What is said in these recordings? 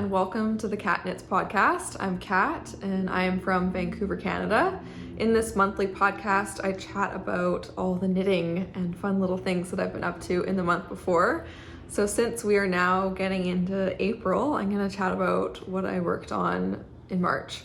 and welcome to the Cat Knits podcast. I'm Kat and I am from Vancouver, Canada. In this monthly podcast, I chat about all the knitting and fun little things that I've been up to in the month before. So since we are now getting into April, I'm going to chat about what I worked on in March.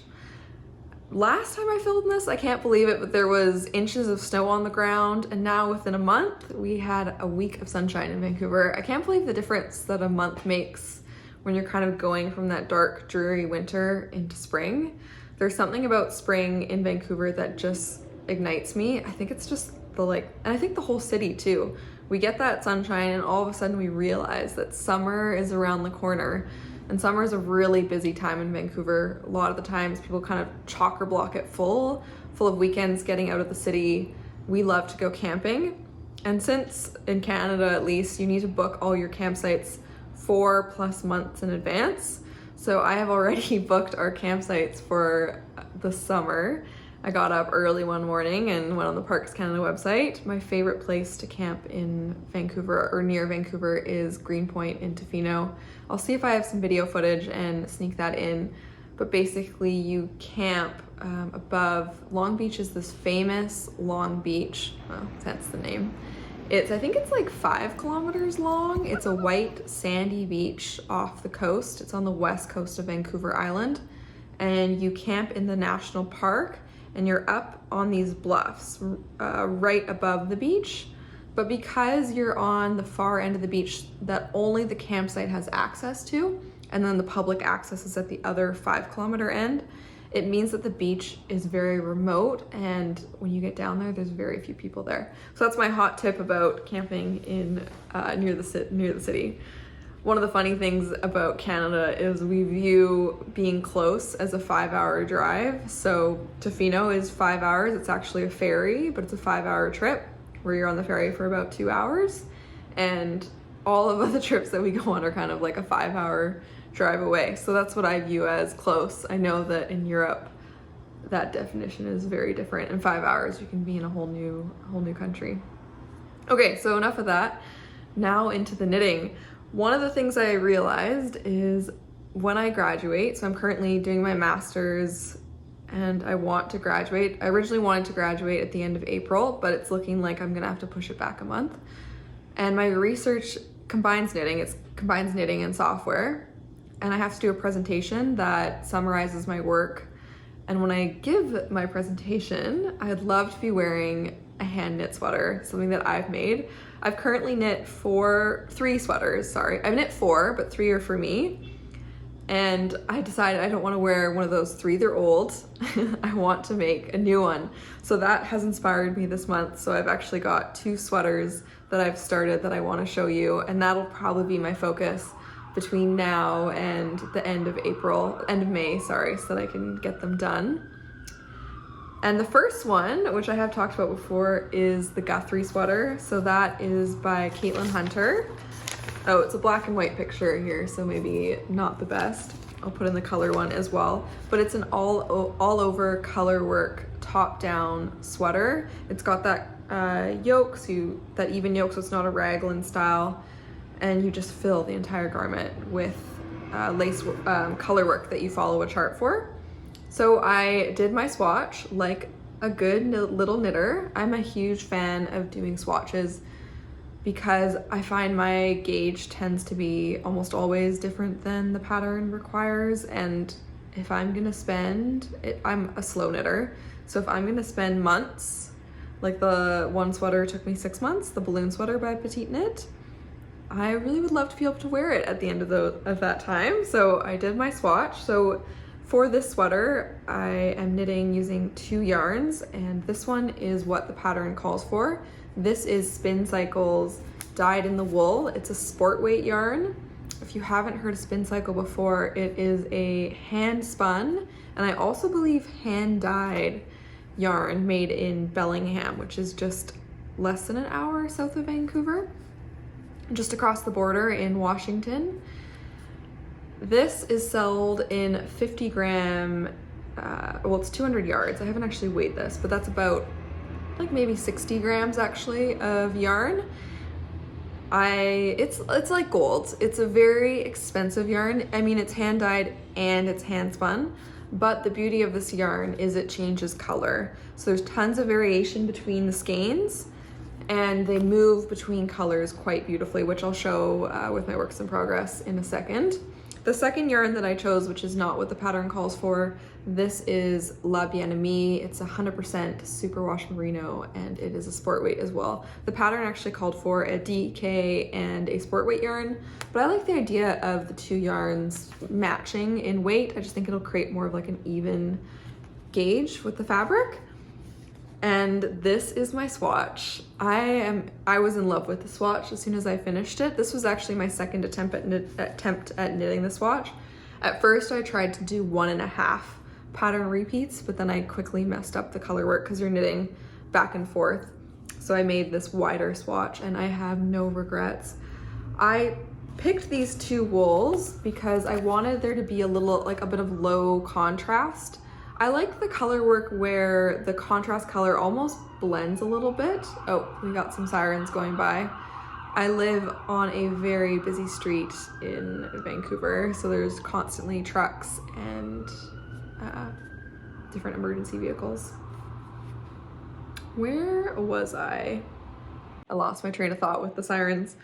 Last time I filmed this, I can't believe it, but there was inches of snow on the ground, and now within a month, we had a week of sunshine in Vancouver. I can't believe the difference that a month makes when you're kind of going from that dark, dreary winter into spring. There's something about spring in Vancouver that just ignites me. I think it's just and I think the whole city too. We get that sunshine and all of a sudden we realize that summer is around the corner. And summer is a really busy time in Vancouver. A lot of the times people kind of chock or block it full of weekends getting out of the city. We love to go camping. And since in Canada at least, you need to book all your campsites 4+ months in advance. So I have already booked our campsites for the summer. I got up early one morning and went on the Parks Canada website. My favorite place to camp in Vancouver or near Vancouver is Greenpoint in Tofino. I'll see if I have some video footage and sneak that in. But basically you camp above Long Beach is this famous long beach, hence the name. I think it's like 5 kilometers long. It's a white sandy beach off the coast. It's on the west coast of Vancouver Island. And you camp in the national park and you're up on these bluffs right above the beach. But because you're on the far end of the beach that only the campsite has access to, and then the public access is at the other 5-kilometer end, it means that the beach is very remote, and when you get down there, there's very few people there. So that's my hot tip about camping in near the city. One of the funny things about Canada is we view being close as a 5-hour drive. So Tofino is 5 hours. It's actually a ferry, but it's a 5-hour trip where you're on the ferry for about 2 hours. And all of the trips that we go on are kind of like a 5-hour drive away. So that's what I view as close. I know that in Europe, that definition is very different. In 5 hours, you can be in a whole new country. Okay, so enough of that. Now into the knitting. One of the things I realized is when I graduate, so I'm currently doing my master's and I want to graduate. I originally wanted to graduate at the end of April, but it's looking like I'm gonna have to push it back a month. And my research combines knitting. It combines knitting and software. And I have to do a presentation that summarizes my work. And when I give my presentation, I'd love to be wearing a hand knit sweater, something that I've made. I've currently knit 3 sweaters, I've knit 4, but 3 are for me. And I decided I don't want to wear one of those 3, they're old. I want to make a new one. So that has inspired me this month. So I've actually got 2 sweaters that I've started that I want to show you. And that'll probably be my focus between now and the end of May, so that I can get them done. And the first one, which I have talked about before, is the Guthrie Sweater. So that is by Caitlyn Hunter. Oh, it's a black and white picture here, so maybe not the best. I'll put in the color one as well. But it's an all over color work, top down sweater. It's got that yoke, that even yoke, so it's not a raglan style. And you just fill the entire garment with lace color work that you follow a chart for. So I did my swatch like a good little knitter. I'm a huge fan of doing swatches because I find my gauge tends to be almost always different than the pattern requires. And if I'm gonna I'm a slow knitter. So if I'm gonna spend months, like the one sweater took me 6 months, the balloon sweater by Petite Knit, I really would love to be able to wear it at the end of that time. So I did my swatch. So for this sweater, I am knitting using 2 yarns, and this one is what the pattern calls for. This is Spincycle's Dyed in the Wool. It's a sport weight yarn. If you haven't heard of Spincycle before, it is a hand spun, and I also believe hand dyed yarn made in Bellingham, which is just less than an hour south of Vancouver, just across the border in Washington. This is sold in 50 gram, it's 200 yards. I haven't actually weighed this, but that's about like maybe 60 grams actually of yarn. It's like gold. It's a very expensive yarn. I mean, it's hand dyed and it's hand spun, but the beauty of this yarn is it changes color. So there's tons of variation between the skeins, and they move between colors quite beautifully, which I'll show with my works in progress in a second. The second yarn that I chose, which is not what the pattern calls for, this is Bien Aimee. It's 100% superwash merino, and it is a sport weight as well. The pattern actually called for a DK and a sport weight yarn, but I like the idea of the two yarns matching in weight. I just think it'll create more of like an even gauge with the fabric. And this is my swatch. I was in love with the swatch as soon as I finished it. This was actually my second attempt at knitting the swatch. At first I tried to do 1.5 pattern repeats, but then I quickly messed up the color work because you're knitting back and forth. So I made this wider swatch and I have no regrets. I picked these two wools because I wanted there to be a little, like a bit of low contrast. I like the color work where the contrast color almost blends a little bit. Oh, we got some sirens going by. I live on a very busy street in Vancouver, so there's constantly trucks and different emergency vehicles. Where was I? I lost my train of thought with the sirens.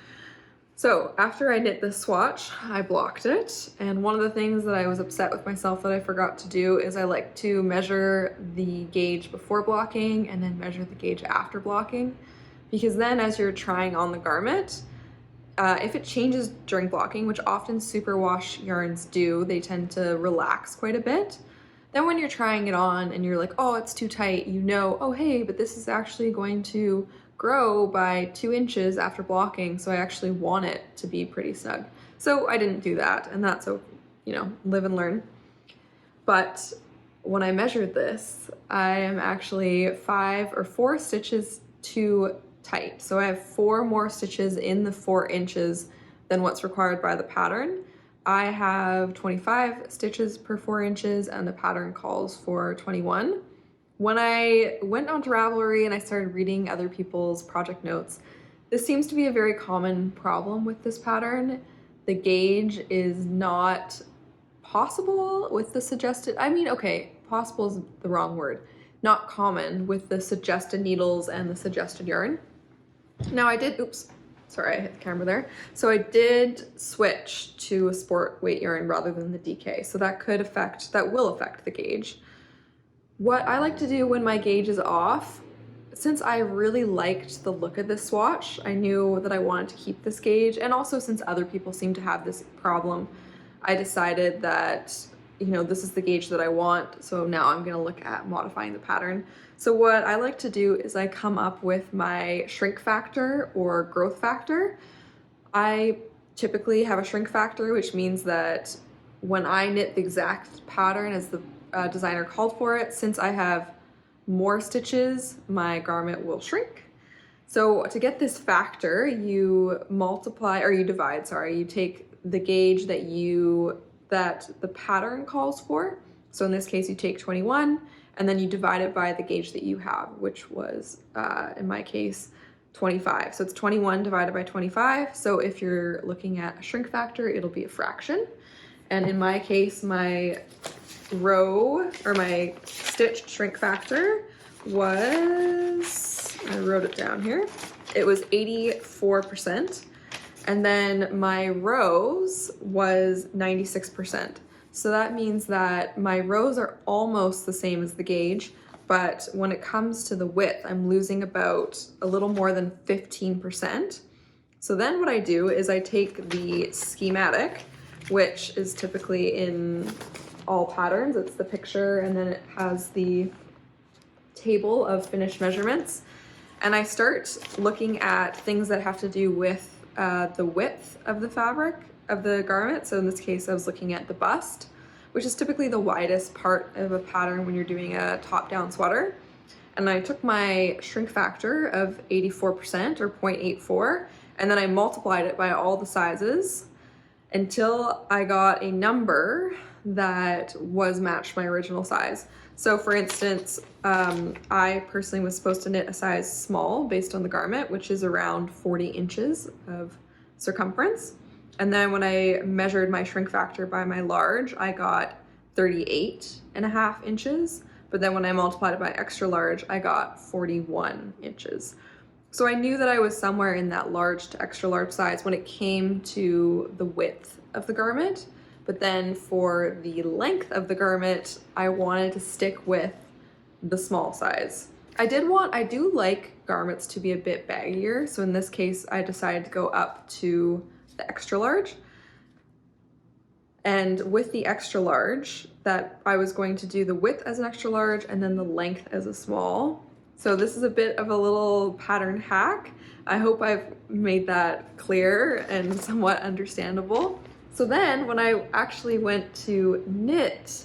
So after I knit this swatch, I blocked it. And one of the things that I was upset with myself that I forgot to do is I like to measure the gauge before blocking and then measure the gauge after blocking. Because then as you're trying on the garment, if it changes during blocking, which often superwash yarns do, they tend to relax quite a bit. Then when you're trying it on and you're like, oh, it's too tight, you know, oh, hey, but this is actually going to grow by 2 inches after blocking, so I actually want it to be pretty snug. So I didn't do that, and that's, you know, live and learn. But when I measured this, I am actually 5 or 4 stitches too tight. So I have 4 more stitches in the 4 inches than what's required by the pattern. I have 25 stitches per 4 inches, and the pattern calls for 21. When I went onto Ravelry and I started reading other people's project notes, this seems to be a very common problem with this pattern. The gauge is not possible with the suggested, okay, possible is the wrong word. Not common with the suggested needles and the suggested yarn. Now I did, oops, sorry, I hit the camera there. So I did switch to a sport weight yarn rather than the DK. So that will affect the gauge. What I like to do when my gauge is off, since I really liked the look of this swatch, I knew that I wanted to keep this gauge, and also since other people seem to have this problem, I decided that, you know, this is the gauge that I want, so now I'm gonna look at modifying the pattern. So what I like to do is I come up with my shrink factor or growth factor. I typically have a shrink factor, which means that when I knit the exact pattern as the designer called for it, since I have more stitches, my garment will shrink. So to get this factor, you take the gauge that the pattern calls for. So in this case, you take 21, and then you divide it by the gauge that you have, which was, in my case, 25. So it's 21 divided by 25. So if you're looking at a shrink factor, it'll be a fraction. And in my case, my my stitched shrink factor was, I wrote it down here, it was 84%. And then my rows was 96%. So that means that my rows are almost the same as the gauge, but when it comes to the width, I'm losing about a little more than 15%. So then what I do is I take the schematic, which is typically in all patterns. It's the picture, and then it has the table of finished measurements. And I start looking at things that have to do with the width of the fabric of the garment. So in this case, I was looking at the bust, which is typically the widest part of a pattern when you're doing a top-down sweater. And I took my shrink factor of 84% or 0.84, and then I multiplied it by all the sizes until I got a number that was matched my original size. So for instance, I personally was supposed to knit a size small based on the garment, which is around 40 inches of circumference. And then when I measured my shrink factor by my large, I got 38.5 inches. But then when I multiplied it by extra large, I got 41 inches. So I knew that I was somewhere in that large to extra large size when it came to the width of the garment. But then for the length of the garment, I wanted to stick with the small size. I do like garments to be a bit baggier. So in this case, I decided to go up to the extra large. And with the extra large, that I was going to do the width as an extra large and then the length as a small. So this is a bit of a little pattern hack. I hope I've made that clear and somewhat understandable. So then when I actually went to knit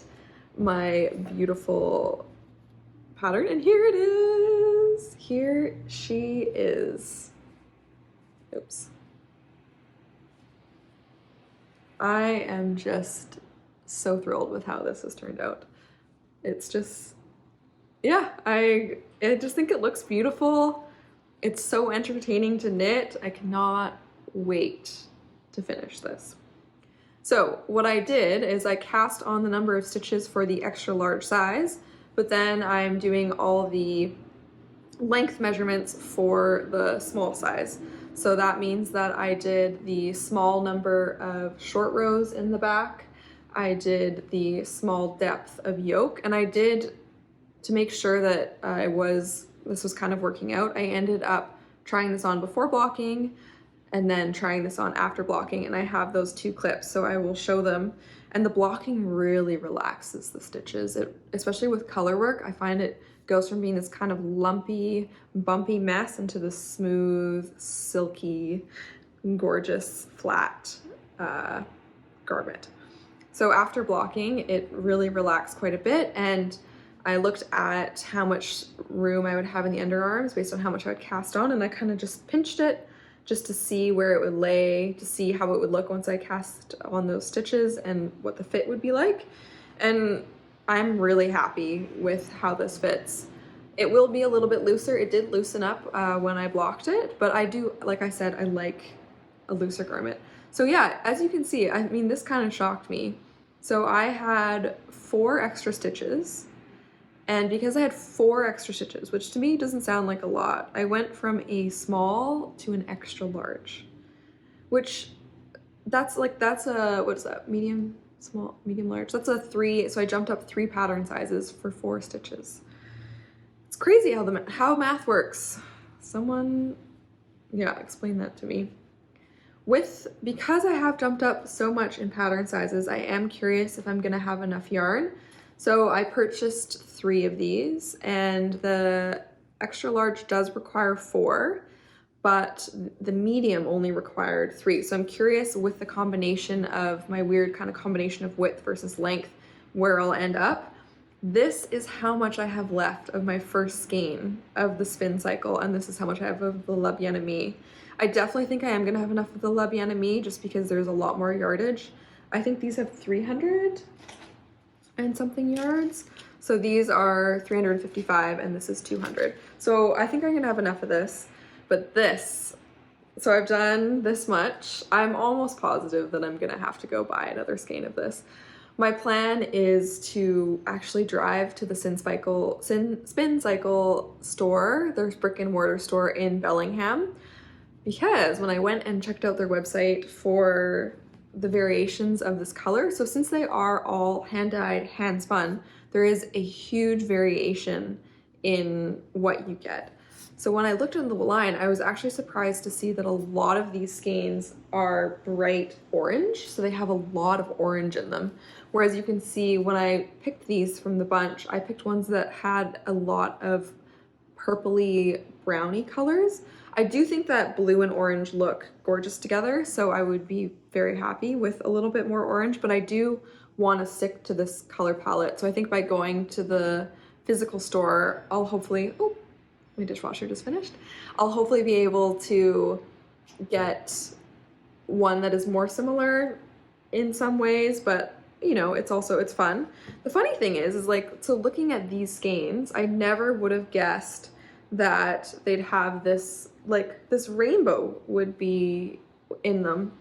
my beautiful pattern, and here it is, here she is. Oops. I am just so thrilled with how this has turned out. It's just, yeah, I just think it looks beautiful. It's so entertaining to knit. I cannot wait to finish this. So what I did is I cast on the number of stitches for the extra large size, but then I'm doing all the length measurements for the small size. So that means that I did the small number of short rows in the back. I did the small depth of yoke, and I did, to make sure that this was kind of working out, I ended up trying this on before blocking and then trying this on after blocking, and I have those two clips, so I will show them. And the blocking really relaxes the stitches, especially with color work. I find it goes from being this kind of lumpy, bumpy mess into this smooth, silky, gorgeous, flat garment. So after blocking, it really relaxed quite a bit, and I looked at how much room I would have in the underarms based on how much I would cast on, and I kind of just pinched it just to see where it would lay, to see how it would look once I cast on those stitches and what the fit would be like. And I'm really happy with how this fits. It will be a little bit looser. It did loosen up when I blocked it, but I do, like I said, I like a looser garment. So yeah, as you can see, I mean, this kind of shocked me. So I had 4 extra stitches, and because I had 4 extra stitches, which to me doesn't sound like a lot, I went from a small to an extra large, which that's a, what is that, medium, small, medium, large? That's a 3, so I jumped up 3 pattern sizes for 4 stitches. It's crazy how math works. Someone, yeah, explain that to me. Because I have jumped up so much in pattern sizes, I am curious if I'm gonna have enough yarn. So I purchased 3 of these, and the extra large does require 4, but the medium only required 3. So I'm curious with the combination of my weird kind of combination of width versus length, where I'll end up. This is how much I have left of my first skein of the spincycle, and this is how much I have of the Bien Aimee. I definitely think I am gonna have enough of the Bien Aimee just because there's a lot more yardage. I think these have 300 and something yards. So these are 355 and this is 200. So I think I'm gonna have enough of this, but this, so I've done this much. I'm almost positive that I'm gonna have to go buy another skein of this. My plan is to actually drive to the spincycle store, there's brick and mortar store in Bellingham, because when I went and checked out their website for the variations of this color, so since they are all hand-dyed, hand-spun, there is a huge variation in what you get. So when I looked at the line, I was actually surprised to see that a lot of these skeins are bright orange, so they have a lot of orange in them. Whereas you can see when I picked these from the bunch, I picked ones that had a lot of purpley browny colors. I do think that blue and orange look gorgeous together, so I would be very happy with a little bit more orange, but I do want to stick to this color palette. So I think by going to the physical store, I'll hopefully, oh, my dishwasher just finished. I'll hopefully be able to get one that is more similar in some ways, but you know, it's fun. The funny thing is like, so looking at these skeins, I never would have guessed that they'd have this, like this rainbow would be in them.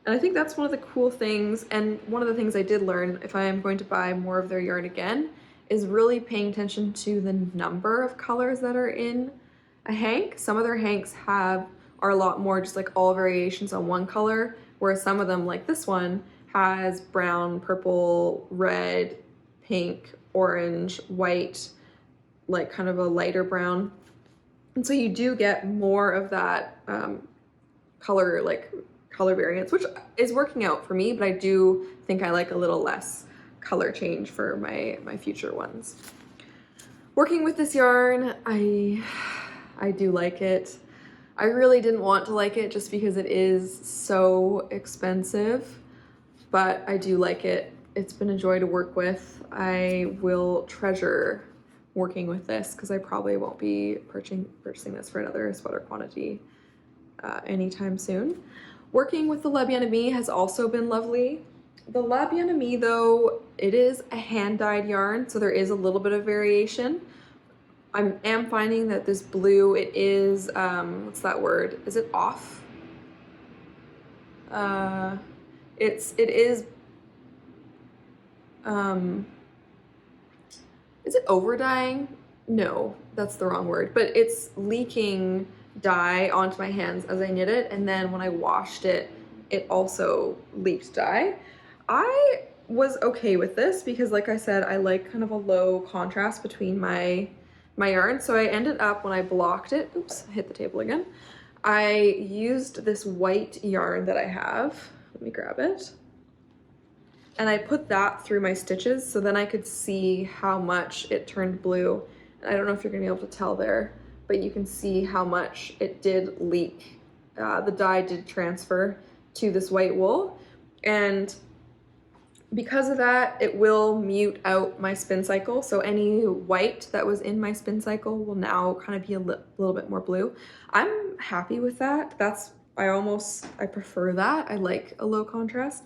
And I think that's one of the cool things, and one of the things I did learn if I am going to buy more of their yarn again is really paying attention to the number of colors that are in a hank. Some of their hanks are a lot more just like all variations on one color, whereas some of them, like this one, has brown, purple, red, pink, orange, white, like kind of a lighter brown. And so you do get more of that color variance, which is working out for me, but I do think I like a little less color change for my future ones. Working with this yarn, I do like it. I really didn't want to like it just because it is so expensive, but I do like it. It's been a joy to work with. I will treasure working with this because I probably won't be purchasing this for another sweater quantity anytime soon. Working with the Bien Aimee has also been lovely. The Bien Aimee, though, it is a hand-dyed yarn, so there is a little bit of variation. I am finding that this blue, it is, what's that word? Is it off? Is it over dyeing? No, that's the wrong word, but it's leaking dye onto my hands as I knit it, and then when I washed it, it also leaked dye. I was okay with this because, like I said, I like kind of a low contrast between my yarn, so I ended up, when I blocked it, oops, I hit the table again, I used this white yarn that I have. Let me grab it. And I put that through my stitches so then I could see how much it turned blue. And I don't know if you're gonna be able to tell there, but you can see how much it did leak. The dye did transfer to this white wool. And because of that, it will mute out my spin cycle. So any white that was in my spin cycle will now kind of be a little bit more blue. I'm happy with that. I prefer that. I like a low contrast.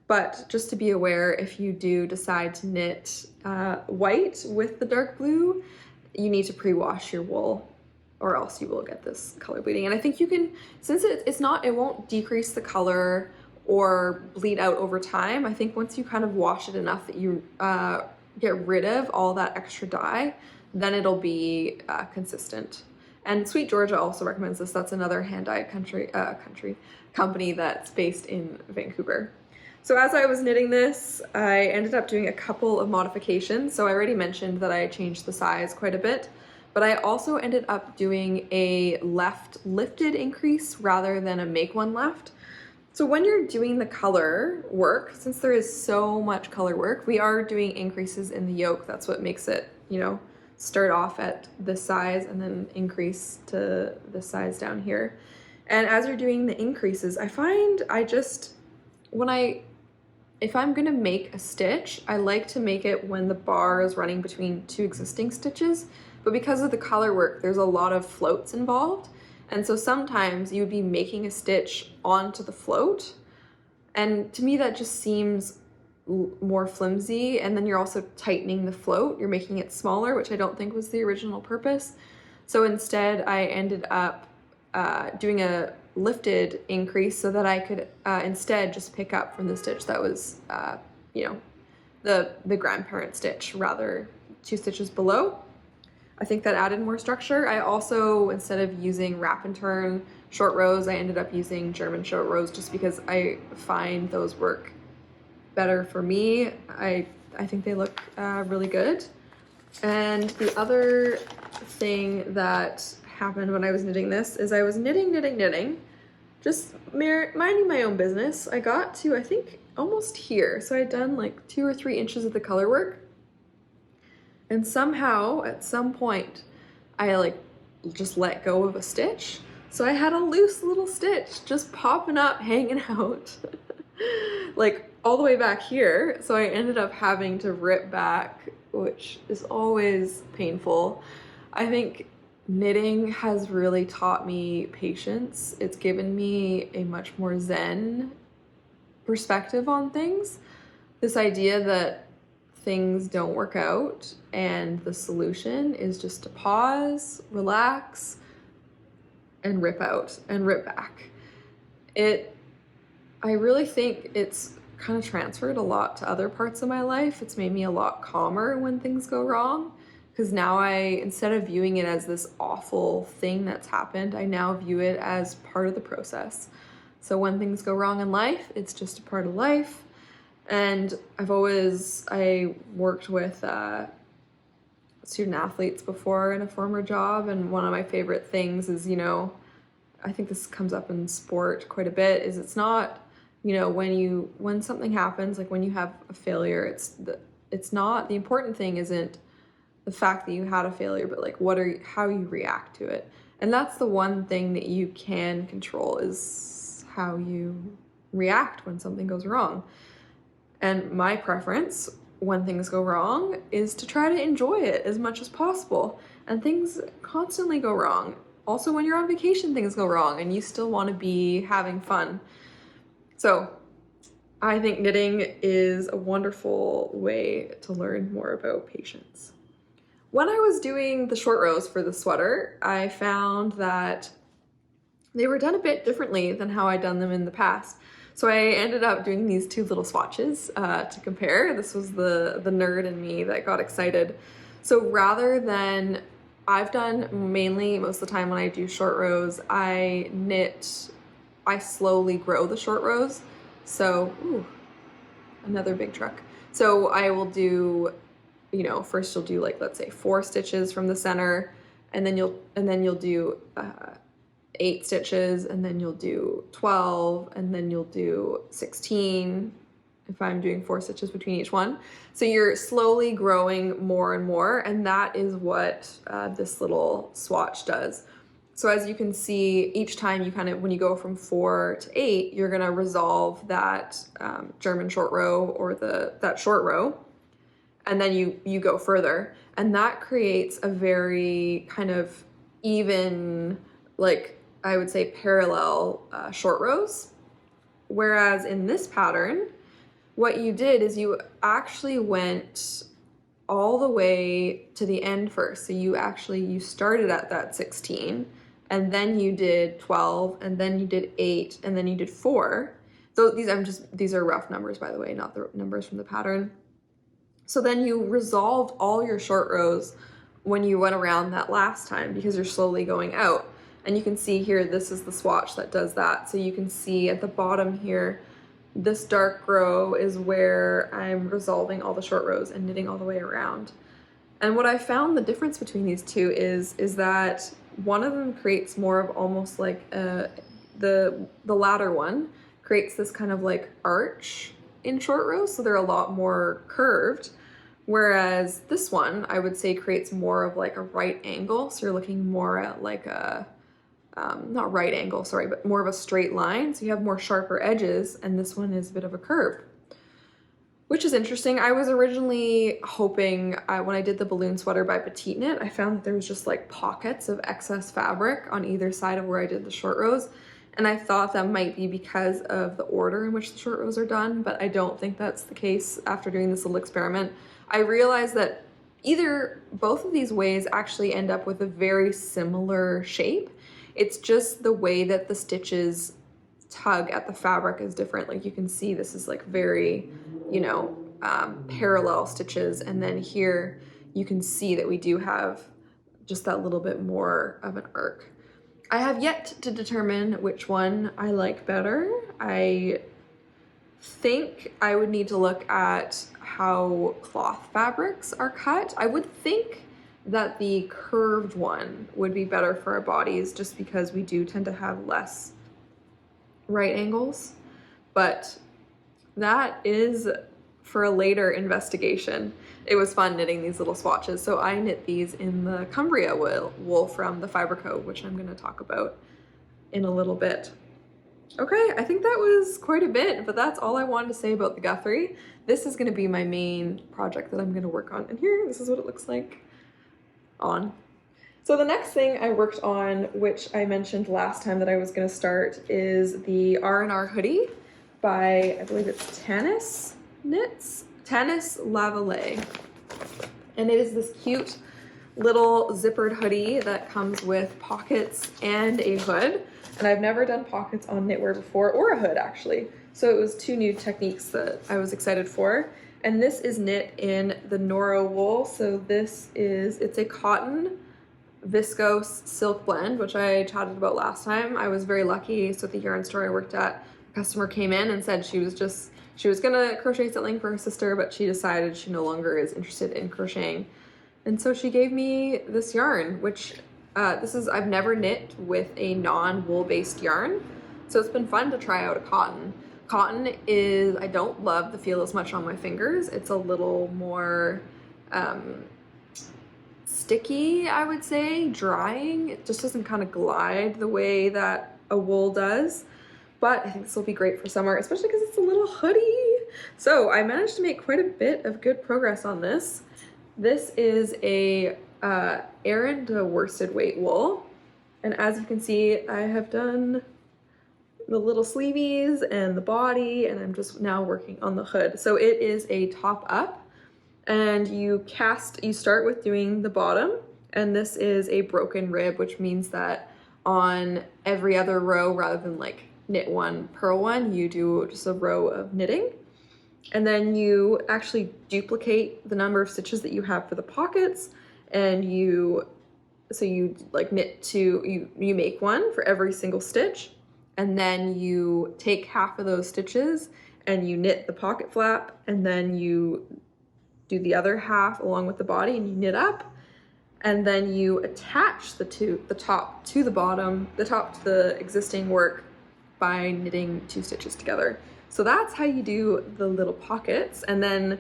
But just to be aware, if you do decide to knit white with the dark blue, you need to pre-wash your wool or else you will get this color bleeding. And I think you can, since it won't decrease the color or bleed out over time. I think once you kind of wash it enough that you get rid of all that extra dye, then it'll be consistent. And Sweet Georgia also recommends this. That's another hand-dyed company that's based in Vancouver. So as I was knitting this, I ended up doing a couple of modifications. So I already mentioned that I changed the size quite a bit, but I also ended up doing a left lifted increase rather than a make one left. So when you're doing the color work, since there is so much color work, we are doing increases in the yoke. That's what makes it, you know, start off at this size and then increase to this size down here. And as you're doing the increases, I find if I'm gonna make a stitch, I like to make it when the bar is running between two existing stitches, but because of the color work, there's a lot of floats involved. And so sometimes you would be making a stitch onto the float. And to me, that just seems more flimsy. And then you're also tightening the float. You're making it smaller, which I don't think was the original purpose. So instead, I ended up doing a lifted increase so that I could instead just pick up from the stitch that was, you know, the grandparent stitch, rather 2 stitches below. I think that added more structure. I also, instead of using wrap and turn short rows, I ended up using German short rows just because I find those work better for me. I think they look really good. And the other thing that happened when I was knitting this is I was knitting, just minding my own business. I got to, I think, almost here. So I'd done like 2 or 3 inches of the color work. And somehow, at some point, I just let go of a stitch. So I had a loose little stitch just popping up, hanging out, like all the way back here. So I ended up having to rip back, which is always painful. I think knitting has really taught me patience. It's given me a much more zen perspective on things. this idea that things don't work out and the solution is just to pause, relax, and rip out and rip back. I really think it's kind of transferred a lot to other parts of my life. It's made me a lot calmer when things go wrong, because now instead of viewing it as this awful thing that's happened, I now view it as part of the process. So when things go wrong in life, it's just a part of life. And I worked with student athletes before in a former job, and one of my favorite things is, I think this comes up in sport quite a bit, is it's not, when something happens, like when you have a failure, it's not, the important thing isn't the fact that you had a failure, but like how you react to it. And that's the one thing that you can control, is how you react when something goes wrong. And my preference when things go wrong is to try to enjoy it as much as possible. And things constantly go wrong. Also, when you're on vacation, things go wrong and you still want to be having fun. So I think knitting is a wonderful way to learn more about patience. When I was doing the short rows for the sweater, I found that they were done a bit differently than how I'd done them in the past. So I ended up doing these two little swatches to compare. This was the nerd in me that got excited. So rather than, I've done mainly, most of the time when I do short rows, I slowly grow the short rows. So, another big truck. So I will do, first you'll do like, let's say 4 stitches from the center, and then you'll do 8 stitches, and then you'll do 12, and then you'll do 16 if I'm doing 4 stitches between each one. So you're slowly growing more and more, and that is what this little swatch does. So as you can see, each time you when you go from 4 to 8, you're gonna resolve that German short row or that short row, and then you go further, and that creates a very kind of even, like, I would say parallel short rows. Whereas in this pattern, what you did is you actually went all the way to the end first. So you started at that 16, and then you did 12, and then you did 8, and then you did 4. So these are rough numbers, by the way, not the numbers from the pattern. So then you resolved all your short rows when you went around that last time, because you're slowly going out. And you can see here, this is the swatch that does that. So you can see at the bottom here, this dark row is where I'm resolving all the short rows and knitting all the way around. And what I found the difference between these two is that one of them creates more of almost like the latter one creates this kind of like arch in short rows, so they're a lot more curved. Whereas this one, I would say, creates more of like a right angle. So you're looking more at like a not right angle, sorry, but more of a straight line. So you have more sharper edges, and this one is a bit of a curve, which is interesting. I was originally hoping, when I did the balloon sweater by Petite Knit, I found that there was just like pockets of excess fabric on either side of where I did the short rows. And I thought that might be because of the order in which the short rows are done, but I don't think that's the case after doing this little experiment. I realized that both of these ways actually end up with a very similar shape. It's just the way that the stitches tug at the fabric is different. Like you can see, this is like very, parallel stitches. And then here you can see that we do have just that little bit more of an arc. I have yet to determine which one I like better. I think I would need to look at how cloth fabrics are cut. I would think that the curved one would be better for our bodies, just because we do tend to have less right angles, but that is for a later investigation. It was fun knitting these little swatches. So I knit these in the Cumbria wool from the Fiber Co, which I'm going to talk about in a little bit. Okay, I think that was quite a bit, but that's all I wanted to say about the Guthrie. This is going to be my main project that I'm going to work on, and here, this is what it looks like on. So the next thing I worked on, which I mentioned last time that I was going to start, is the R&R Hoodie by, I believe it's Tanis. knits Tennis Lavallée, and it is this cute little zippered hoodie that comes with pockets and a hood. And I've never done pockets on knitwear before, or a hood actually. So it was two new techniques that I was excited for. And this is knit in the Nora wool. So it's a cotton viscose silk blend, which I chatted about last time. I was very lucky. So at the yarn store I worked at, a customer came in and said she was gonna crochet something for her sister, but she decided she no longer is interested in crocheting. And so she gave me this yarn, which I've never knit with a non-wool based yarn. So it's been fun to try out a cotton. Cotton I don't love the feel as much on my fingers. It's a little more sticky, I would say, drying. It just doesn't kind of glide the way that a wool does. But I think this will be great for summer, especially because it's a little hoodie. So I managed to make quite a bit of good progress on this. This is a Aran worsted weight wool. And as you can see, I have done the little sleeveys and the body, and I'm just now working on the hood. So it is a top up, and you start with doing the bottom, and this is a broken rib, which means that on every other row, rather than like knit one, purl one, you do just a row of knitting. And then you actually duplicate the number of stitches that you have for the pockets, and you like knit two, you make one for every single stitch, and then you take half of those stitches and you knit the pocket flap, and then you do the other half along with the body and you knit up, and then you attach the top to the bottom, the top to the existing work by knitting two stitches together. So that's how you do the little pockets. And then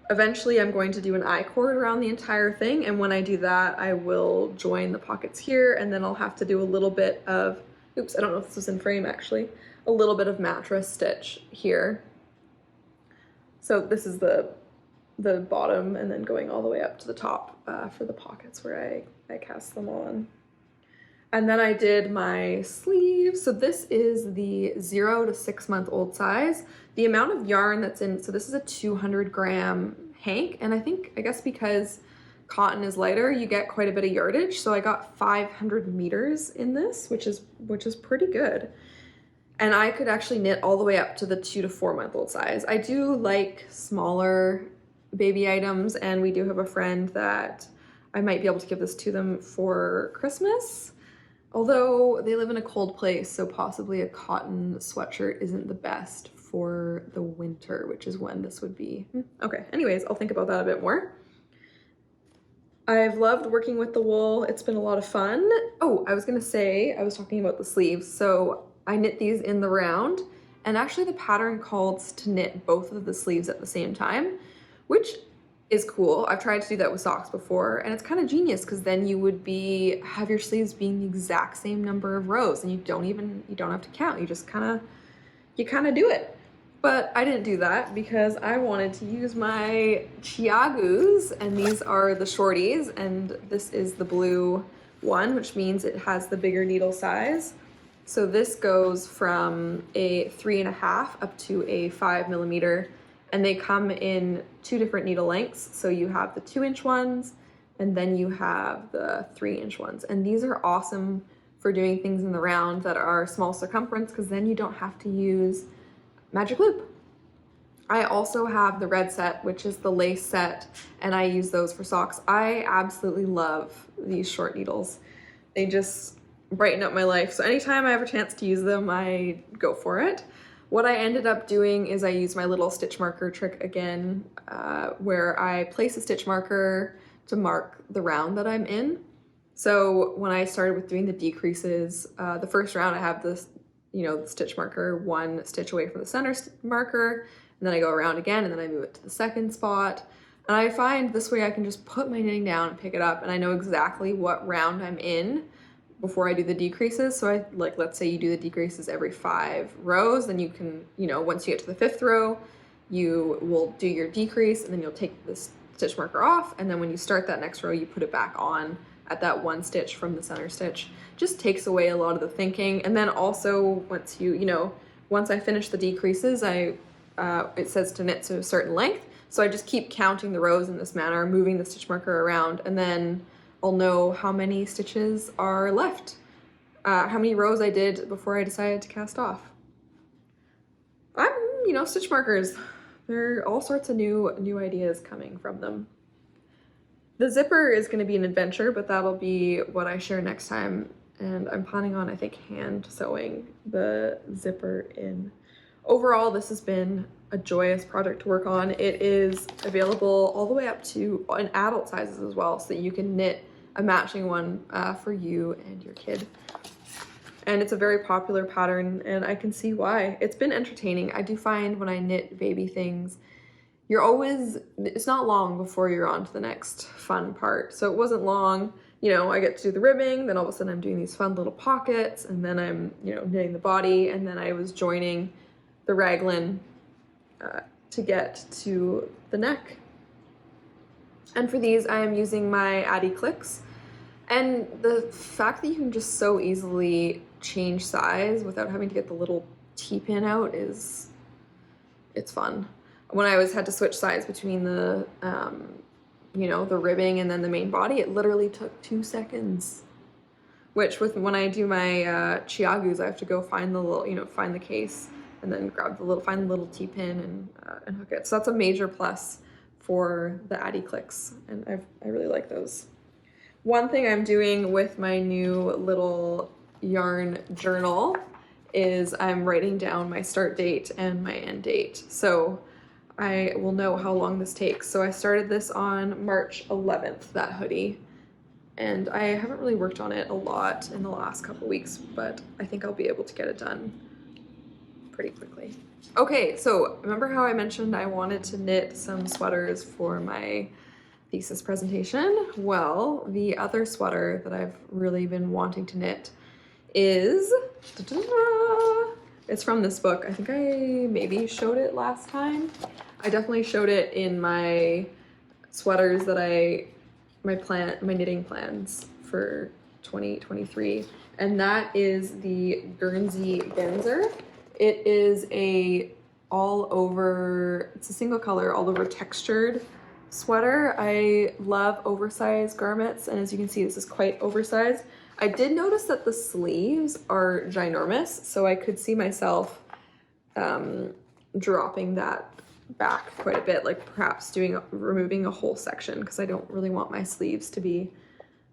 eventually I'm going to do an I-cord around the entire thing, and when I do that I will join the pockets here, and then I'll have to do a little bit of, oops, I don't know if this was in frame actually, a little bit of mattress stitch here. So this is the bottom, and then going all the way up to the top for the pockets where I cast them on. And then I did my sleeves. So this is the 0 to 6 month old size. The amount of yarn that's in, so this is a 200 gram hank, and I guess because cotton is lighter, you get quite a bit of yardage. So I got 500 meters in this, which is pretty good. And I could actually knit all the way up to the 2 to 4 month old size. I do like smaller baby items, and we do have a friend that I might be able to give this to them for Christmas. Although they live in a cold place, so possibly a cotton sweatshirt isn't the best for the winter, which is when this would be. Okay, anyways, I'll think about that a bit more. I've loved working with the wool. It's been a lot of fun. Oh, I was gonna say, I was talking about the sleeves. So I knit these in the round, and actually the pattern calls to knit both of the sleeves at the same time, which is cool. I've tried to do that with socks before, and it's kind of genius, because then you would have your sleeves being the exact same number of rows, and you don't have to count. You just kind of do it. But I didn't do that because I wanted to use my Chiagus, and these are the shorties, and this is the blue one, which means it has the bigger needle size. So this goes from a 3.5 up to a 5 millimeter. And they come in 2 different needle lengths. So you have the 2-inch ones, and then you have the 3-inch ones. And these are awesome for doing things in the round that are small circumference, because then you don't have to use magic loop. I also have the red set, which is the lace set, and I use those for socks. I absolutely love these short needles. They just brighten up my life. So anytime I have a chance to use them, I go for it. What I ended up doing is I used my little stitch marker trick again, where I place a stitch marker to mark the round that I'm in. So when I started with doing the decreases, the first round I have this, the stitch marker 1 stitch away from the center marker, and then I go around again, and then I move it to the second spot. And I find this way I can just put my knitting down and pick it up, and I know exactly what round I'm in before I do the decreases. So let's say you do the decreases every 5 rows, then you can, once you get to the 5th row, you will do your decrease, and then you'll take this stitch marker off, and then when you start that next row, you put it back on at that 1 stitch from the center stitch. Just takes away a lot of the thinking. And then also once I finish the decreases, I it says to knit to a certain length. So I just keep counting the rows in this manner, moving the stitch marker around, and then I'll know how many stitches are left, how many rows I did before I decided to cast off. Stitch markers, there are all sorts of new ideas coming from them. The zipper is going to be an adventure, but that'll be what I share next time. And I'm planning on, I think, hand sewing the zipper in. Overall, this has been a joyous project to work on. It is available all the way up to in adult sizes as well, so that you can knit a matching one for you and your kid. And it's a very popular pattern, and I can see why. It's been entertaining. I do find when I knit baby things, it's not long before you're on to the next fun part. So it wasn't long, I get to do the ribbing, then all of a sudden I'm doing these fun little pockets, and then I'm, knitting the body, and then I was joining the raglan to get to the neck. And for these, I am using my Addy Clicks. And the fact that you can just so easily change size without having to get the little T-pin out it's fun. When I had to switch sides between the, the ribbing and then the main body, it literally took 2 seconds. Which when I do my chiagus, I have to go find the little, find the case and then find the little T-pin and hook it. So that's a major plus for the Addy Clicks, and I really like those. One thing I'm doing with my new little yarn journal is I'm writing down my start date and my end date. So I will know how long this takes. So I started this on March 11th, that hoodie. And I haven't really worked on it a lot in the last couple weeks, but I think I'll be able to get it done pretty quickly. Okay, so remember how I mentioned I wanted to knit some sweaters for my thesis presentation? Well, the other sweater that I've really been wanting to knit is, it's from this book. I think I maybe showed it last time. I definitely showed it in my sweaters that my knitting plans for 2023. And that is the Guernsey Genzer. It is it's a single color, all over textured sweater. I love oversized garments, and as you can see, this is quite oversized. I did notice that the sleeves are ginormous, so I could see myself dropping that back quite a bit, like perhaps removing a whole section, because I don't really want my sleeves to be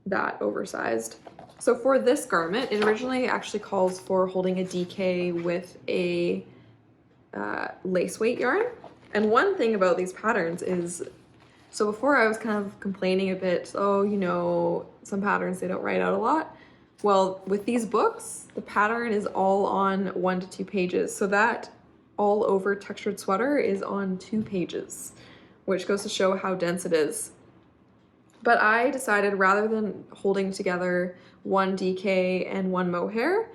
that oversized. So for this garment, it originally actually calls for holding a DK with a lace weight yarn. And one thing about these patterns is, so before I was kind of complaining a bit, some patterns they don't write out a lot. Well, with these books, the pattern is all on 1 to 2 pages. So that all over textured sweater is on 2 pages, which goes to show how dense it is. But I decided, rather than holding together 1 DK and 1 mohair,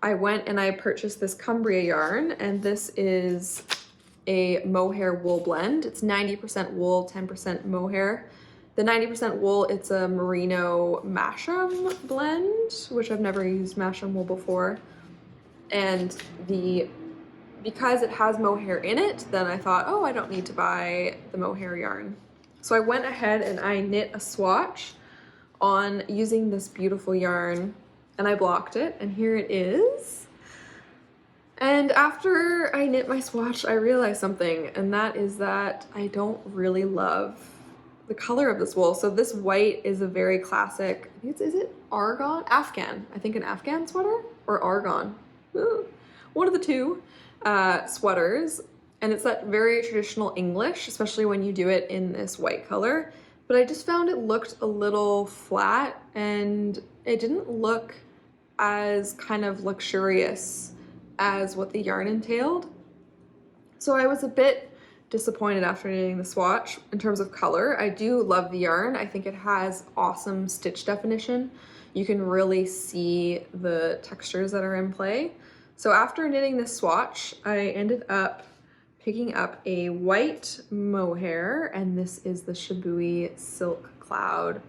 I went and I purchased this Cumbria yarn, and this is a mohair wool blend. It's 90% wool, 10% mohair. The 90% wool, it's a merino Masham blend, which I've never used Masham wool before. And because it has mohair in it, then I thought, oh, I don't need to buy the mohair yarn. So I went ahead and I knit a swatch on using this beautiful yarn, and I blocked it, and here it is. And after I knit my swatch, I realized something, and that is that I don't really love the color of this wool. So this white is a very classic, is it argan? Afghan. I think an Afghan sweater or argan. One of the two sweaters. And it's that very traditional English, especially when you do it in this white color. But I just found it looked a little flat, and it didn't look as kind of luxurious as what the yarn entailed. So I was a bit disappointed after knitting the swatch in terms of color. I do love the yarn. I think it has awesome stitch definition. You can really see the textures that are in play. So after knitting this swatch, I ended up picking up a white mohair, and this is the Shibui Silk Cloud.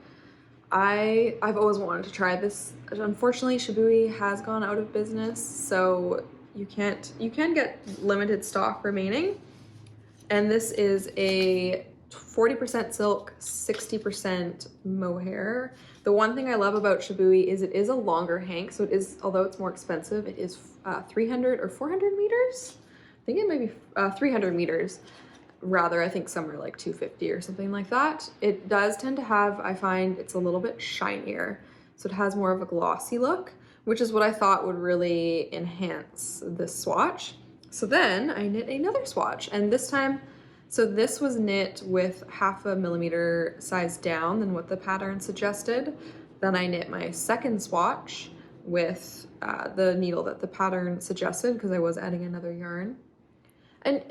I've always wanted to try this. Unfortunately, Shibui has gone out of business, so you can get limited stock remaining. And this is a 40% silk, 60% mohair. The one thing I love about Shibui is it is a longer hank, so it is, although it's more expensive, it is 300 or 400 meters. I think it might be 300 meters. Rather, I think somewhere like 250 or something like that. It does tend to have, I find it's a little bit shinier, so it has more of a glossy look, which is what I thought would really enhance this swatch. So then I knit another swatch, and this time, so this was knit with 0.5 millimeter size down than what the pattern suggested. Then I knit my second swatch with the needle that the pattern suggested, because I was adding another yarn. And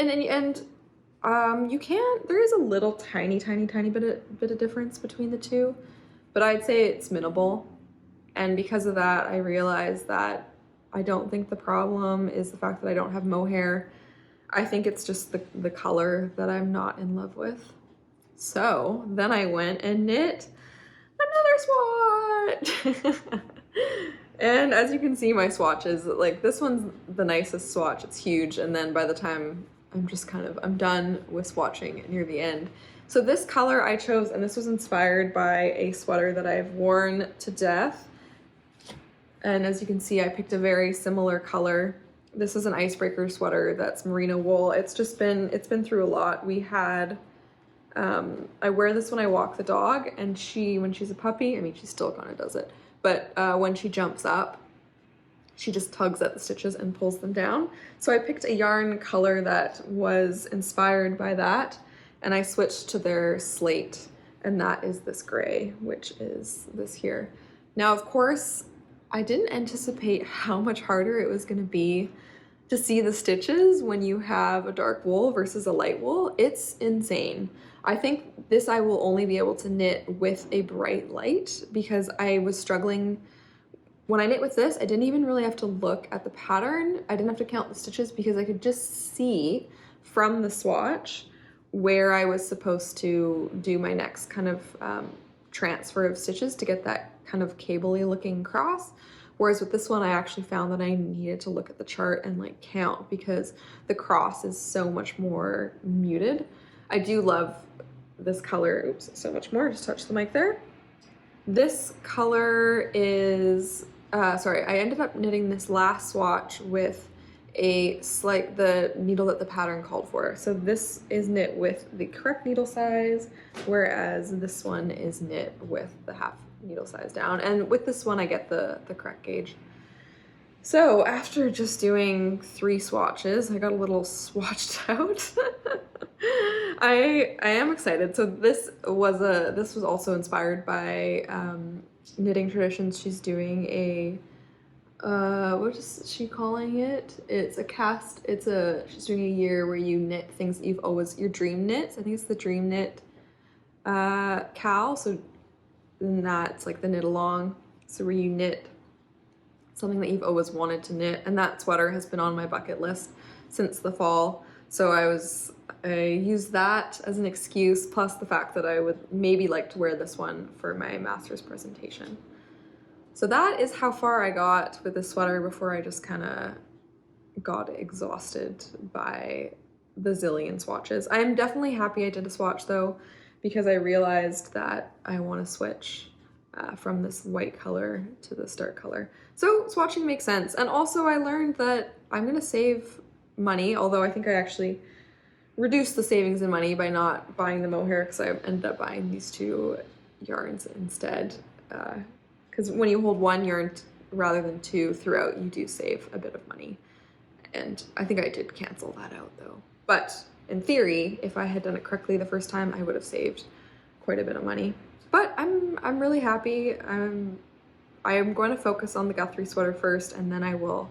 you can't, there is a little tiny bit of difference between the two, but I'd say it's minimal. And because of that, I realized that I don't think the problem is the fact that I don't have mohair. I think it's just the color that I'm not in love with. So then I went and knit another swatch. And as you can see, my swatches, like this one's the nicest swatch, it's huge. And then by the time I'm done with swatching near the end. So this color I chose, and this was inspired by a sweater that I've worn to death. And as you can see, I picked a very similar color. This is an icebreaker sweater that's merino wool. It's been through a lot. We had, I wear this when I walk the dog, and when she's a puppy, I mean, she still kind of does it, but when she jumps up, she just tugs at the stitches and pulls them down. So I picked a yarn color that was inspired by that, and I switched to their slate, and that is this gray, which is this here. Now, of course, I didn't anticipate how much harder it was gonna be to see the stitches when you have a dark wool versus a light wool. It's insane. I think this I will only be able to knit with a bright light, because I was struggling. When I knit with this, I didn't even really have to look at the pattern. I didn't have to count the stitches, because I could just see from the swatch where I was supposed to do my next kind of transfer of stitches to get that kind of cable-y looking cross. Whereas with this one, I actually found that I needed to look at the chart and like count, because the cross is so much more muted. I do love this color. Oops, so much more, just touch the mic there. This color is, I ended up knitting this last swatch with the needle that the pattern called for. So this is knit with the correct needle size, whereas this one is knit with the 0.5 needle size down. And with this one, I get the correct gauge. So after just doing 3 swatches, I got a little swatched out. I am excited. So this was also inspired by Knitting Traditions. She's doing a what is she calling it? It's a cast. She's doing a year where you knit things that your dream knits. I think it's the dream knit cowl. So then that's like the knit along. So where you knit something that you've always wanted to knit, and that sweater has been on my bucket list since the fall. So I used that as an excuse, plus the fact that I would maybe like to wear this one for my master's presentation. So that is how far I got with this sweater before I just kind of got exhausted by the zillion swatches. I am definitely happy I did a swatch though, because I realized that I want to switch from this white color to this dark color. So swatching makes sense. And also I learned that I'm going to save money, although I think I actually reduced the savings in money by not buying the mohair, because I ended up buying these 2 yarns instead. Because when you hold 1 yarn rather than 2 throughout, you do save a bit of money. And I think I did cancel that out though. But in theory, if I had done it correctly the first time, I would have saved quite a bit of money. But I'm really happy. I am going to focus on the Guthrie sweater first, and then I will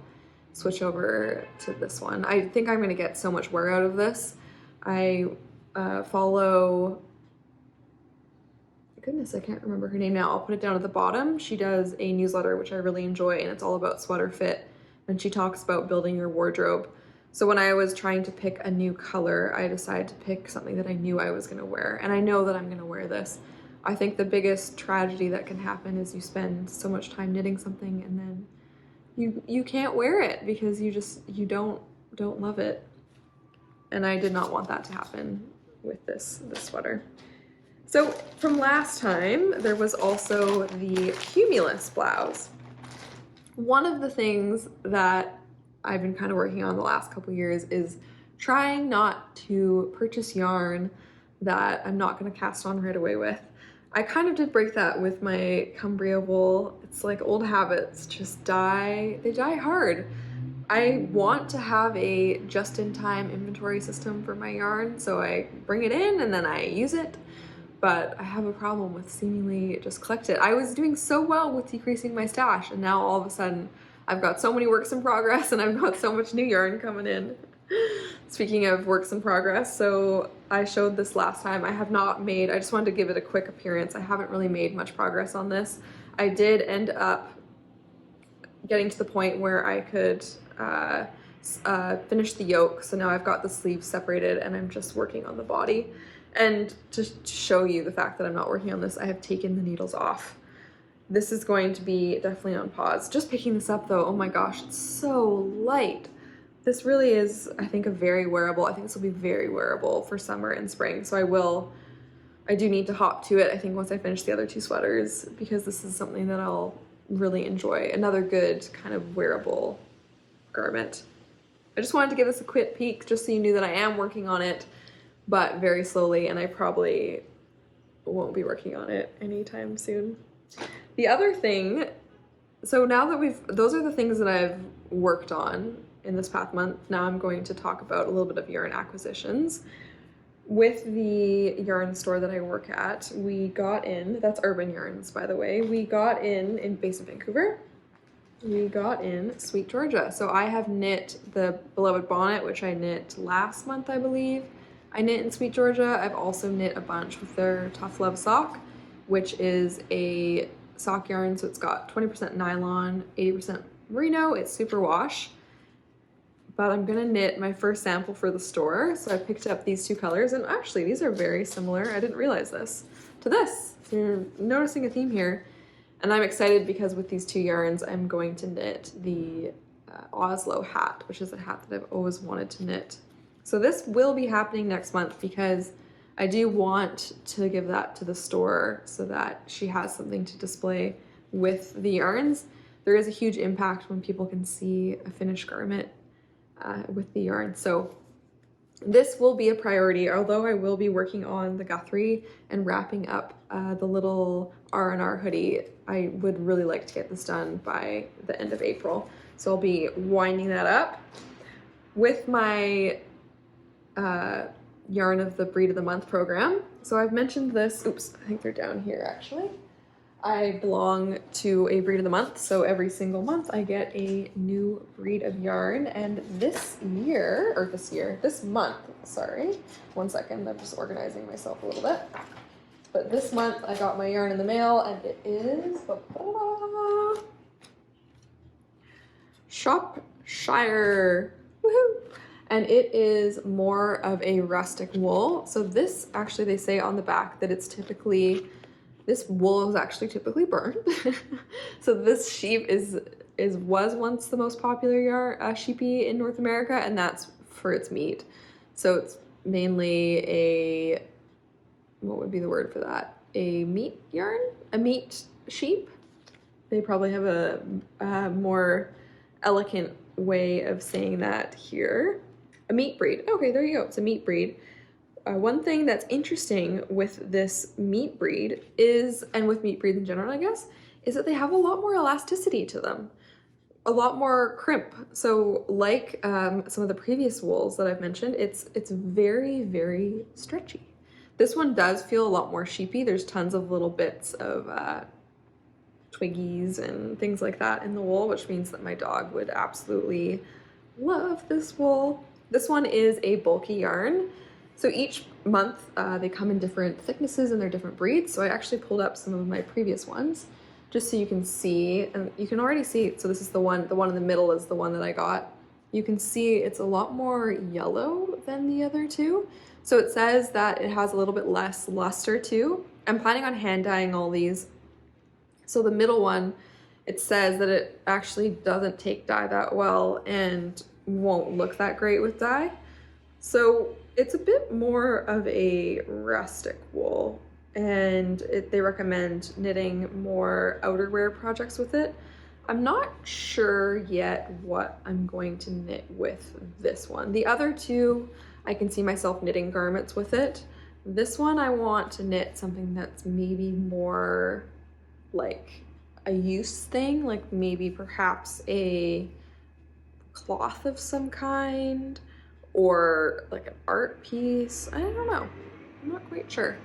switch over to this one. I think I'm going to get so much wear out of this. I follow, goodness, I can't remember her name now. I'll put it down at the bottom. She does a newsletter, which I really enjoy, and it's all about sweater fit. And she talks about building your wardrobe. So when I was trying to pick a new color, I decided to pick something that I knew I was going to wear. And I know that I'm going to wear this. I think the biggest tragedy that can happen is you spend so much time knitting something and then you can't wear it because you don't love it. and I did not want that to happen with this sweater. So from last time, there was also the Cumulous Blouse. One of the things that I've been kind of working on the last couple years is trying not to purchase yarn that I'm not going to cast on right away with. I kind of did break that with my Cumbria wool. It's like old habits just die hard. I want to have a just-in-time inventory system for my yarn, so I bring it in and then I use it, but I have a problem with seemingly just collect it. I was doing so well with decreasing my stash, and now all of a sudden I've got so many works in progress and I've got so much new yarn coming in. Speaking of works in progress, so I showed this last time. I have not made, I just wanted to give it a quick appearance. I haven't really made much progress on this. I did end up getting to the point where I could finish the yoke. So now I've got the sleeves separated and I'm just working on the body. And to show you the fact that I'm not working on this, I have taken the needles off. This is going to be definitely on pause. Just picking this up though, oh my gosh, it's so light. This really is, I think, I think this will be very wearable for summer and spring. So I do need to hop to it, I think, once I finish the other two sweaters, because this is something that I'll really enjoy. Another good kind of wearable garment. I just wanted to give this a quick peek just so you knew that I am working on it, but very slowly, and I probably won't be working on it anytime soon. The other thing, so now that those are the things that I've worked on in this past month. Now I'm going to talk about a little bit of yarn acquisitions. With the yarn store that I work at, we got in, that's Urban Yarns, by the way, we got in based in Vancouver, we got in Sweet Georgia. So I have knit the Beloved Bonnet, which I knit last month, I believe. I knit in Sweet Georgia. I've also knit a bunch with their Tough Love sock, which is a sock yarn. So it's got 20% nylon, 80% merino. It's super wash. But I'm gonna knit my first sample for the store. So I picked up these two colors, and actually these are very similar, I didn't realize this, to this. So you're noticing a theme here. And I'm excited because with these two yarns, I'm going to knit the Oslo Hat, which is a hat that I've always wanted to knit. So this will be happening next month because I do want to give that to the store so that she has something to display with the yarns. There is a huge impact when people can see a finished garment with the yarn. So this will be a priority, although I will be working on the Guthrie and wrapping up the little R&R hoodie. I would really like to get this done by the end of April. So I'll be winding that up. With my Yarn of the Breed of the Month program. So I've mentioned this, oops, I think they're down here actually. I belong to a breed of the month, so every single month I get a new breed of yarn, and this month, sorry, one second, I'm just organizing myself a little bit. But this month I got my yarn in the mail, and it is Shropshire, woohoo! And it is more of a rustic wool. So this, actually they say on the back that it's typically, this wool is actually typically burned. So this sheep was once the most popular sheepy in North America, and that's for its meat. So it's mainly a, what would be the word for that? A meat yarn? A meat sheep? They probably have a more elegant way of saying that here. A meat breed. Okay, there you go. It's a meat breed. One thing that's interesting with this meat breed is, and with meat breeds in general, I guess, is that they have a lot more elasticity to them, a lot more crimp. So like some of the previous wools that I've mentioned, it's very, very stretchy. This one does feel a lot more sheepy. There's tons of little bits of twiggies and things like that in the wool, which means that my dog would absolutely love this wool. This one is a bulky yarn. So each month they come in different thicknesses and they're different breeds. So I actually pulled up some of my previous ones just so you can see, and you can already see, so this is the one in the middle is the one that I got. You can see it's a lot more yellow than the other two. So it says that it has a little bit less luster too. I'm planning on hand dyeing all these. So the middle one, it says that it actually doesn't take dye that well and won't look that great with dye. So it's a bit more of a rustic wool, and they recommend knitting more outerwear projects with it. I'm not sure yet what I'm going to knit with this one. The other two, I can see myself knitting garments with it. This one, I want to knit something that's maybe more like a use thing, like maybe perhaps a cloth of some kind, or like an art piece. I don't know. I'm not quite sure.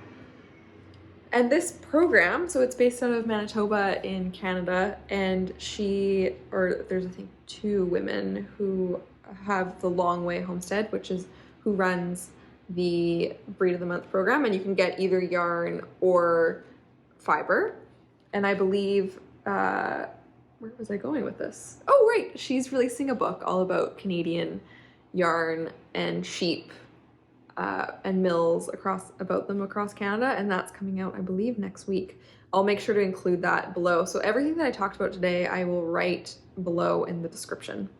And this program, so it's based out of Manitoba in Canada, and there's I think 2 women who have the Long Way Homestead, which is who runs the Breed of the Month program, and you can get either yarn or fiber. And I believe, where was I going with this? Oh, right, she's releasing a book all about Canadian yarn and sheep and mills across Canada, and that's coming out, I believe, next week. I'll make sure to include that below. So everything that I talked about today, I will write below in the description.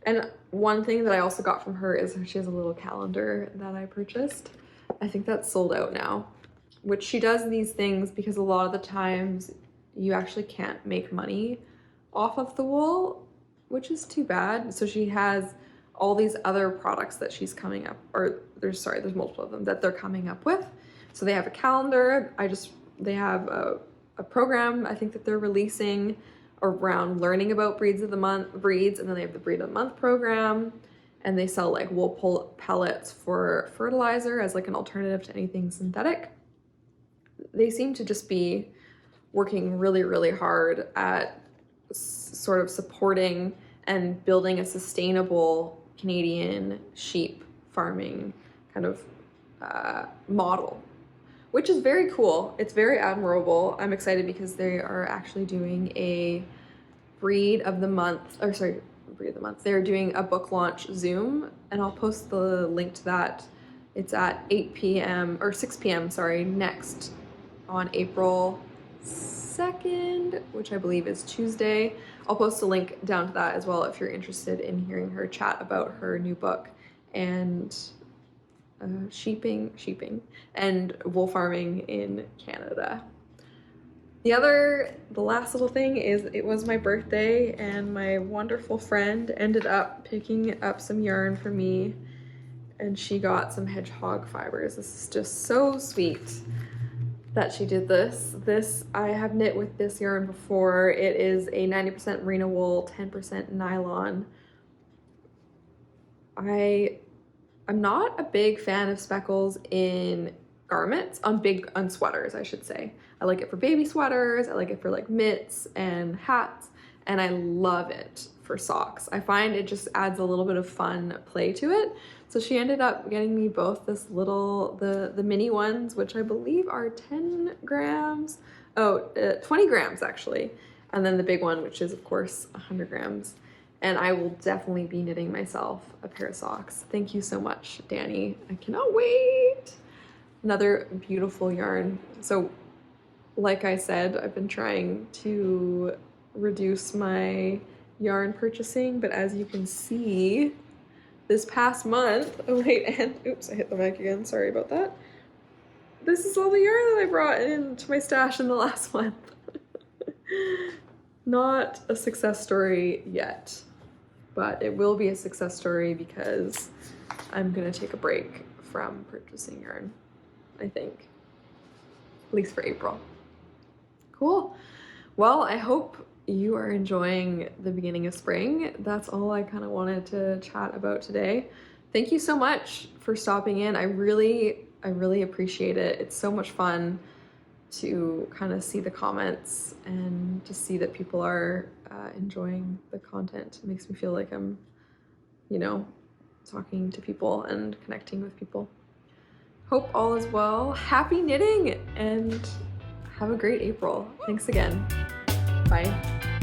And one thing that I also got from her is she has a little calendar that I purchased. I think that's sold out now, which she does these things because a lot of the times you actually can't make money off of the wool, which is too bad. So she has all these other products that she's coming up, or there's multiple of them that they're coming up with. So they have a calendar. They have a program, I think, that they're releasing around learning about breeds, and then they have the Breed of the Month program, and they sell like wool pellets for fertilizer as like an alternative to anything synthetic. They seem to just be working really, really hard at sort of supporting and building a sustainable Canadian sheep farming kind of model, which is very cool. It's very admirable. I'm excited because they are actually doing a Breed of the Month. They're doing a book launch Zoom, and I'll post the link to that. It's at 6 p.m., next on April 2nd, which I believe is Tuesday. I'll post a link down to that as well if you're interested in hearing her chat about her new book and sheeping and wool farming in Canada. The last little thing is it was my birthday, and my wonderful friend ended up picking up some yarn for me, and she got some hedgehog fibers. This is just so sweet that she did this. I have knit with this yarn before. It is a 90% merino wool, 10% nylon. I'm not a big fan of speckles in garments, on sweaters, I should say. I like it for baby sweaters, I like it for like mitts and hats, and I love it for socks. I find it just adds a little bit of fun play to it. So she ended up getting me both the mini ones, which I believe are 10 grams. 20 grams actually. And then the big one, which is of course 100 grams. And I will definitely be knitting myself a pair of socks. Thank you so much, Danny. I cannot wait. Another beautiful yarn. So like I said, I've been trying to reduce my yarn purchasing, but as you can see, this past month, oops, I hit the mic again, sorry about that. This is all the yarn that I brought into my stash in the last month. Not a success story yet, but it will be a success story because I'm gonna take a break from purchasing yarn, I think, at least for April. Cool. Well, I hope you are enjoying the beginning of spring. That's all I kind of wanted to chat about today. Thank you so much for stopping in. I really appreciate it. It's so much fun to kind of see the comments and to see that people are enjoying the content. It makes me feel like I'm, talking to people and connecting with people. Hope all is well. Happy knitting and have a great April. Thanks again. Bye.